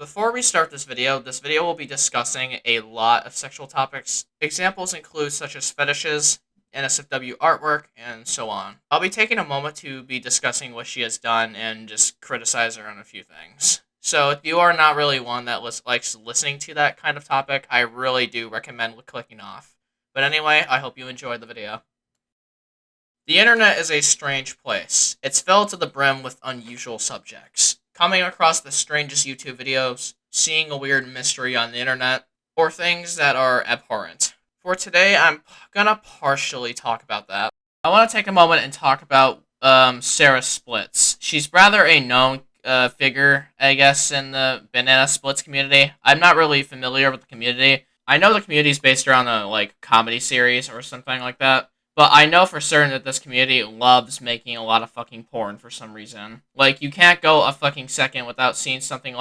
Before we start this video will be discussing a lot of sexual topics. Examples include such as fetishes, NSFW artwork, and so on. I'll be taking a moment to be discussing what she has done and just criticize her on a few things. So if you are not really one that likes listening to that kind of topic, I really do recommend clicking off. But anyway, I hope you enjoyed the video. The internet is a strange place. It's filled to the brim with unusual subjects. Coming across the strangest YouTube videos, seeing a weird mystery on the internet, or things that are abhorrent. For today, I'm gonna partially talk about that. I want to take a moment and talk about Sarah Splits. She's rather a known figure, I guess, in the banana splits community. I'm not really familiar with the community. I know the community is based around a comedy series or something like that. But I know for certain that this community loves making a lot of fucking porn for some reason. Like, you can't go a fucking second without seeing something,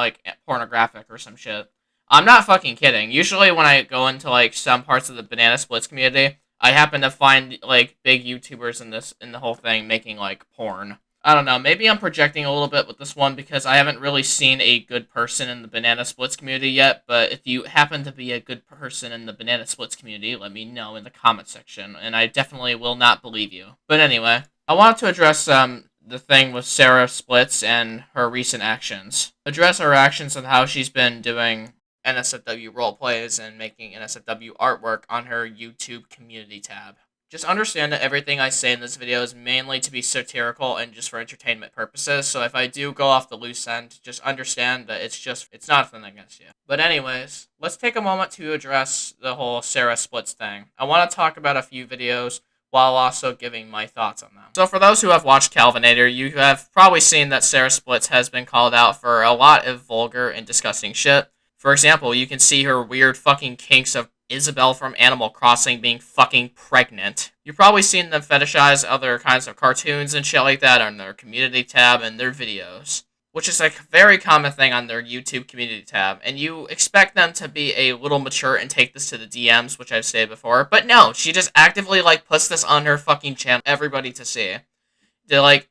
pornographic or some shit. I'm not fucking kidding. Usually when I go into, some parts of the Banana Splits community, I happen to find, big YouTubers in the whole thing making, porn. I don't know, maybe I'm projecting a little bit with this one because I haven't really seen a good person in the Banana Splits community yet, but if you happen to be a good person in the Banana Splits community, let me know in the comment section, and I definitely will not believe you. But anyway, I wanted to address the thing with Sarah Splits and her recent actions. Address her actions and how she's been doing NSFW roleplays and making NSFW artwork on her YouTube community tab. Just understand that everything I say in this video is mainly to be satirical and just for entertainment purposes, so if I do go off the loose end, just understand that it's nothing against you. But anyways, let's take a moment to address the whole Sarah Splits thing. I want to talk about a few videos while also giving my thoughts on them. So for those who have watched Calvinator, you have probably seen that Sarah Splits has been called out for a lot of vulgar and disgusting shit. For example, you can see her weird fucking kinks of Isabelle from Animal Crossing being fucking pregnant. You've probably seen them fetishize other kinds of cartoons and shit like that on their community tab and their videos, which is a very common thing on their YouTube community tab, and you expect them to be a little mature and take this to the DMs, which I've stated before, but no, she just actively, puts this on her fucking channel, everybody to see.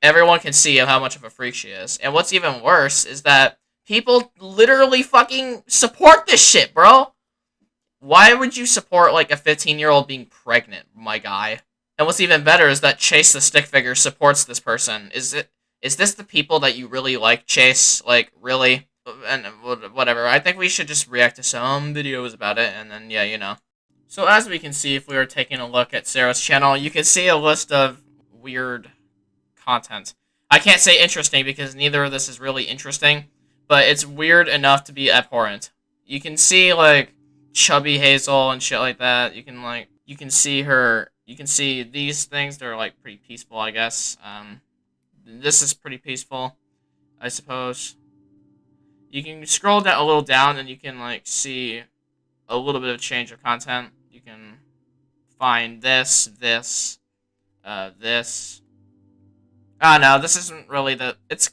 Everyone can see how much of a freak she is, and what's even worse is that people literally fucking support this shit, bro. Why would you support, a 15-year-old being pregnant, my guy? And what's even better is that Chase the stick figure supports this person. Is this the people that you really like, Chase? Really? And whatever. I think we should just react to some videos about it, and then, yeah, you know. So as we can see, if we were taking a look at Sarah's channel, you can see a list of weird content. I can't say interesting because neither of this is really interesting, but it's weird enough to be abhorrent. You can see, Chubby Hazel and shit like that. You can see her, you can see these things, they're, pretty peaceful, I guess. This is pretty peaceful, I suppose. You can scroll down a little down and you can, see a little bit of change of content. You can find this. This. No, this isn't really it's,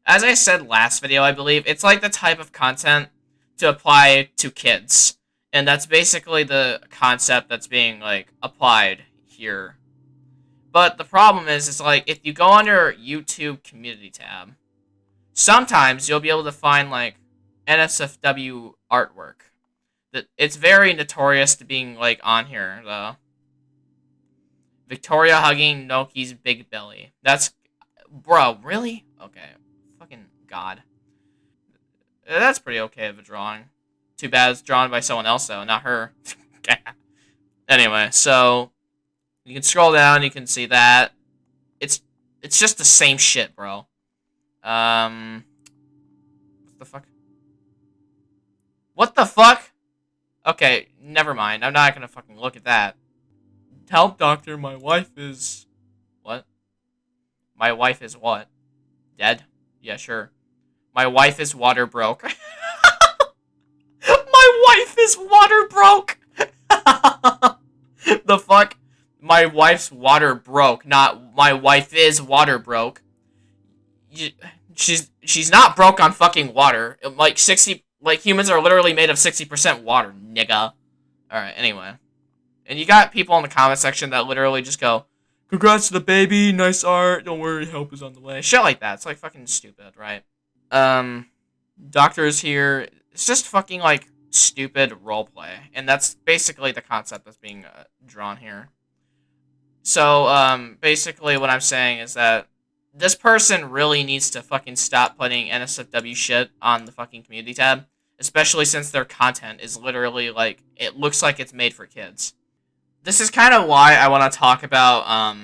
as I said last video, I believe, it's the type of content to apply to kids. And that's basically the concept that's being, applied here. But the problem is if you go on your YouTube community tab, sometimes you'll be able to find, NSFW artwork. It's very notorious to being, on here, though. Victoria hugging Noki's big belly. That's... Bro, really? Okay. Fucking God. That's pretty okay of a drawing. Too bad it's drawn by someone else, though, not her. Anyway, so you can scroll down, you can see that. It's just the same shit, bro. What the fuck? What the fuck? Okay, never mind. I'm not gonna fucking look at that. Help, doctor, my wife is... What? My wife is what? Dead? Yeah, sure. My wife is water broke. My wife is water broke! The fuck? My wife's water broke, not my wife is water broke. She's not broke on fucking water. Humans are literally made of 60% water, nigga. Alright, anyway. And you got people in the comment section that literally just go, congrats to the baby, nice art, don't worry, help is on the way. Shit like that. It's fucking stupid, right? Doctors here. It's just fucking like stupid roleplay, and that's basically the concept that's being drawn here. So, basically, what I'm saying is that this person really needs to fucking stop putting NSFW shit on the fucking community tab, especially since their content is literally like it looks like it's made for kids. This is kind of why I want to talk about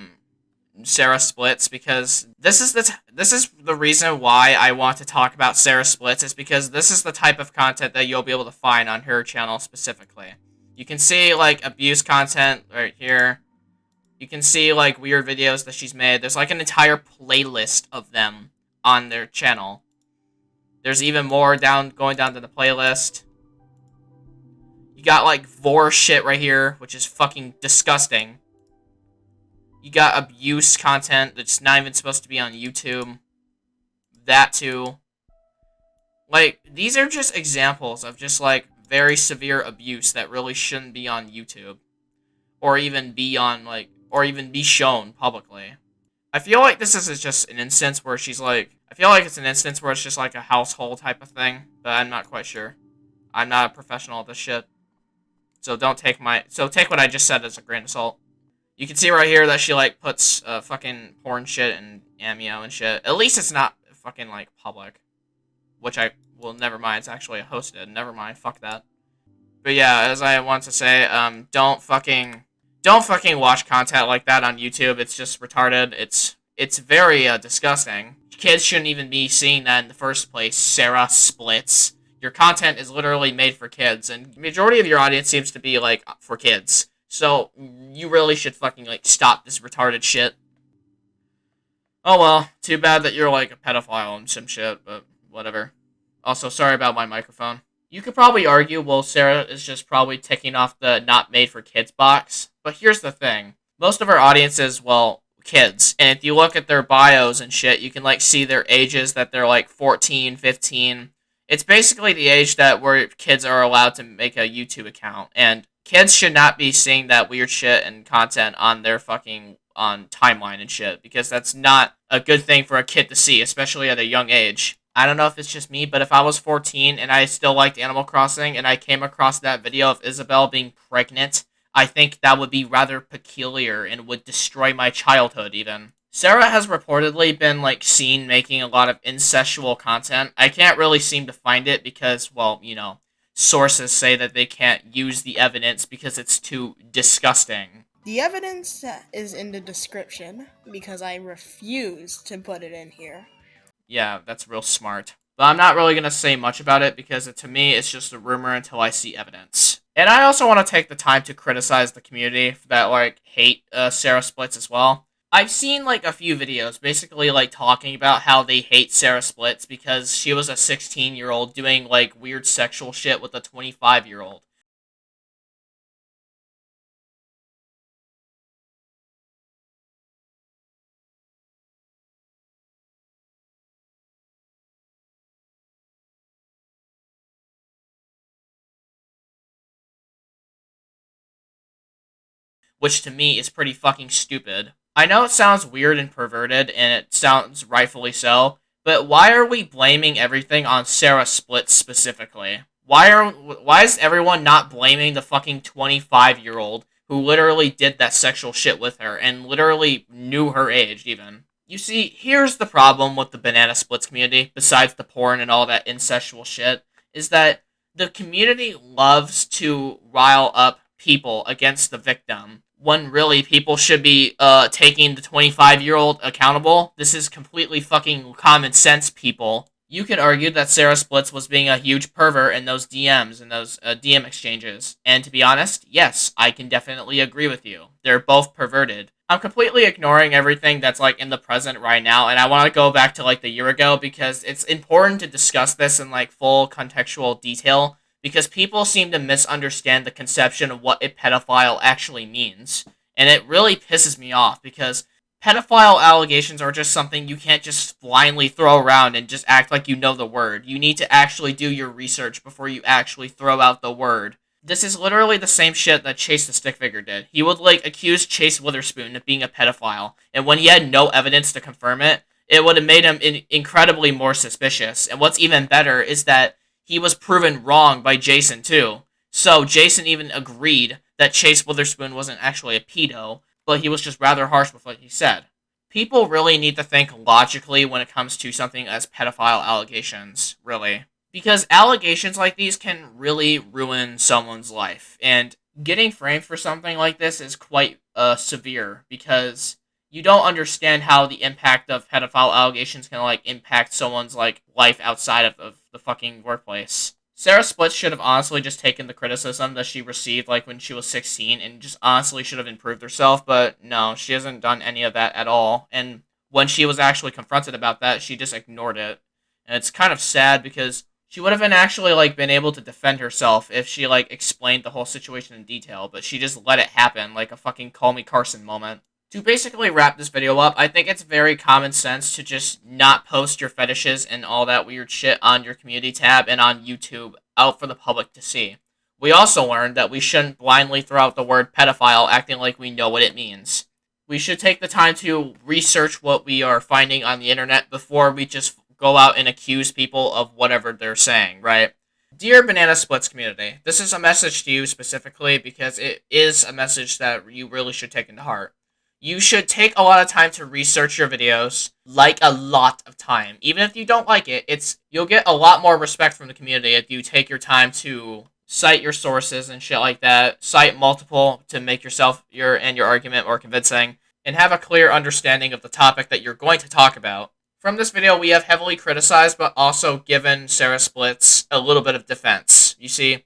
Sarah Splits, because this is the reason why I want to talk about Sarah Splits, is because this is the type of content that you'll be able to find on her channel specifically. You can see like abuse content right here. You can see like weird videos that she's made. There's like an entire playlist of them on their channel. There's even more going down to the playlist. You got like vor shit right here, which is fucking disgusting. You got abuse content that's not even supposed to be on YouTube. That too. Like, these are just examples of just like very severe abuse that really shouldn't be on YouTube. Or even be on like, or even be shown publicly. I feel like this is just an instance where she's like, I feel like it's an instance where it's just like a household type of thing, but I'm not quite sure. I'm not a professional at this shit. So take what I just said as a grain of salt. You can see right here that she like puts fucking porn shit and Amio and shit. At least it's not fucking like public. Which never mind, it's actually hosted. Never mind, fuck that. But yeah, as I want to say, don't fucking watch content like that on YouTube. It's just retarded. It's very disgusting. Kids shouldn't even be seeing that in the first place. Sarah Splits. Your content is literally made for kids, and the majority of your audience seems to be like for kids. So you really should fucking like stop this retarded shit. Oh well, too bad that you're like a pedophile and some shit, but whatever. Also, sorry about my microphone. You could probably argue, well, Sarah is just probably ticking off the not made for kids box. But here's the thing. Most of our audience is, well, kids. And if you look at their bios and shit, you can, like, see their ages, that they're, like, 14, 15. It's basically the age where kids are allowed to make a YouTube account. And kids should not be seeing that weird shit and content on their fucking on timeline and shit. Because that's not a good thing for a kid to see, especially at a young age. I don't know if it's just me, but if I was 14 and I still liked Animal Crossing and I came across that video of Isabelle being pregnant, I think that would be rather peculiar and would destroy my childhood even. Sarah has reportedly been like seen making a lot of incestual content. I can't really seem to find it because, well, you know, sources say that they can't use the evidence because it's too disgusting. The evidence is in the description because I refuse to put it in here. Yeah, that's real smart. But I'm not really going to say much about it because to me, it's just a rumor until I see evidence. And I also want to take the time to criticize the community that, like, hate Sarah Splits as well. I've seen, like, a few videos basically, like, talking about how they hate Sarah Splits because she was a 16-year-old doing, like, weird sexual shit with a 25-year-old. Which to me is pretty fucking stupid. I know it sounds weird and perverted, and it sounds rightfully so, but why are we blaming everything on Sarah Splits specifically? Why is everyone not blaming the fucking 25-year-old who literally did that sexual shit with her and literally knew her age even? You see, here's the problem with the banana splits community, besides the porn and all that incestual shit, is that the community loves to rile up people against the victim when really people should be taking the 25-year-old accountable. This is completely fucking common sense, people. You could argue that Sarah Splits was being a huge pervert in those DMs and those DM exchanges. And to be honest, yes, I can definitely agree with you. They're both perverted. I'm completely ignoring everything that's like in the present right now, and I want to go back to like the year ago because it's important to discuss this in like full contextual detail because people seem to misunderstand the conception of what a pedophile actually means. And it really pisses me off because pedophile allegations are just something you can't just blindly throw around and just act like you know the word. You need to actually do your research before you actually throw out the word. This is literally the same shit that Chase the Stick Figure did. He would, like, accuse Chase Witherspoon of being a pedophile, and when he had no evidence to confirm it, It would have made him incredibly more suspicious. And what's even better is that he was proven wrong by Jason, too. So Jason even agreed that Chase Witherspoon wasn't actually a pedo, but he was just rather harsh with what he said. People really need to think logically when it comes to something as pedophile allegations, really. Because allegations like these can really ruin someone's life. And getting framed for something like this is quite severe, because you don't understand how the impact of pedophile allegations can, like, impact someone's, like, life outside of the fucking workplace. Sarah Splits should have honestly just taken the criticism that she received, like, when she was 16, and just honestly should have improved herself, but no, she hasn't done any of that at all. And when she was actually confronted about that, she just ignored it. And it's kind of sad, because she would have been actually, like, been able to defend herself if she, like, explained the whole situation in detail, but she just let it happen, like a fucking Call Me Carson moment. To basically wrap this video up, I think it's very common sense to just not post your fetishes and all that weird shit on your community tab and on YouTube out for the public to see. We also learned that we shouldn't blindly throw out the word pedophile acting like we know what it means. We should take the time to research what we are finding on the internet before we just go out and accuse people of whatever they're saying, right? Dear Banana Splits community, this is a message to you specifically because it is a message that you really should take into heart. You should take a lot of time to research your videos, like a lot of time. Even if you don't like it, you'll get a lot more respect from the community if you take your time to cite your sources and shit like that, cite multiple to make your argument more convincing, and have a clear understanding of the topic that you're going to talk about. From this video, we have heavily criticized, but also given Sarah Splits a little bit of defense. You see,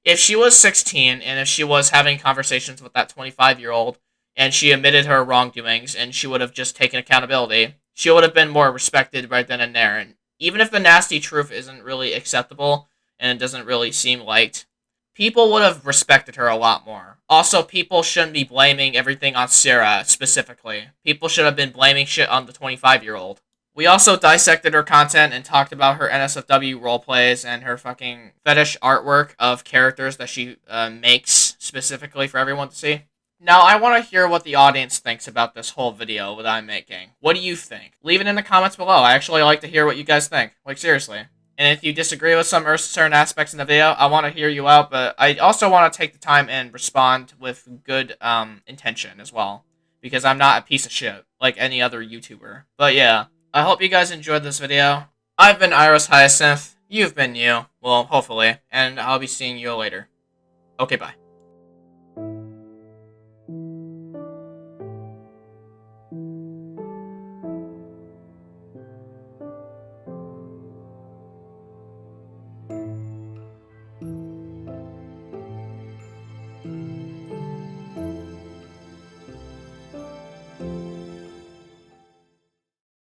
if she was 16, and if she was having conversations with that 25-year-old, and she admitted her wrongdoings, and she would have just taken accountability, she would have been more respected right then and there. And even if the nasty truth isn't really acceptable, and it doesn't really seem liked, people would have respected her a lot more. Also, people shouldn't be blaming everything on Sarah, specifically. People should have been blaming shit on the 25-year-old. We also dissected her content and talked about her NSFW roleplays and her fucking fetish artwork of characters that she makes specifically for everyone to see. Now, I want to hear what the audience thinks about this whole video that I'm making. What do you think? Leave it in the comments below. I actually like to hear what you guys think. Like, seriously. And if you disagree with some or certain aspects in the video, I want to hear you out, but I also want to take the time and respond with good intention as well. Because I'm not a piece of shit, like any other YouTuber. But yeah, I hope you guys enjoyed this video. I've been Iris Hyacinith. You've been you. Well, hopefully. And I'll be seeing you later. Okay, bye.